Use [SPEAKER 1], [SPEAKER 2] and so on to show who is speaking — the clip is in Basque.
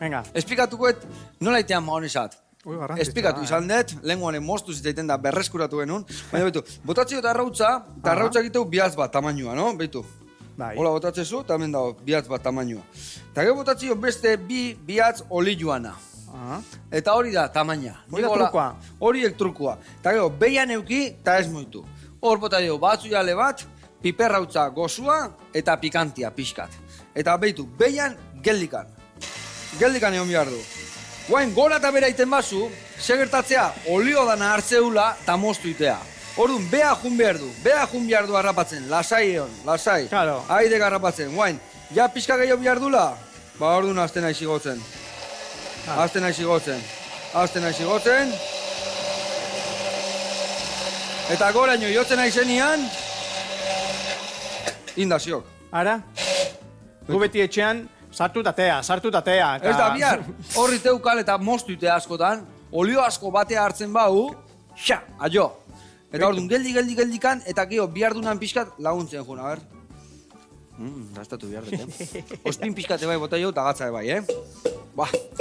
[SPEAKER 1] Venga.
[SPEAKER 2] Esplikatukoet nola itean maonesat.
[SPEAKER 1] Ui, garrantzitsua.
[SPEAKER 2] Esplikatu izan dut, lenguanen moztu ziteiten da berreskuratu genuen. Baina behitu, botatzeo eta arrautza egiteu bihaz bat tamainua, no? Behitu.
[SPEAKER 1] Bai.
[SPEAKER 2] Hola botatzezu, eta hemen dago bihaz bat tamainua. Eta gero botatzeo beste bi bihaz olioana. Eta hori da tamaina.
[SPEAKER 1] Hori da trukoa.
[SPEAKER 2] Horiek trukoa. Eta gero, behian euki eta ez moitu. Hor bota dio, batzu jale bat, piperrautza gozua eta pikantia pixkat. Eta behitu, behian geldikan. Geldikan egon behar du. Guain, gora eta bera iten bazu, segertatzea olio dana hartzeula eta moztu itea. Orduan, beha jun behar du harrapatzen, lasai egon, lasai.
[SPEAKER 1] Claro.
[SPEAKER 2] Haide garrapatzen, guain, ja pixka gehiago behar dula, ba orduan azten aizi gotzen. Azten aizi gotzen. Eta goraino jotzen aizenian, indaziok.
[SPEAKER 1] Ara? Gu beti etxean, sartu tatea.
[SPEAKER 2] Ez da bihar, horri teukal eta moztuite askotan, olio asko batea hartzen bau, xa, aio. Eta orduan, geldikan, eta gero bihar dunan pixkat laguntzen juna, ber. Gastatu behar dut, Ospin pixkate bai bota jo, eta gatza bai, Ba,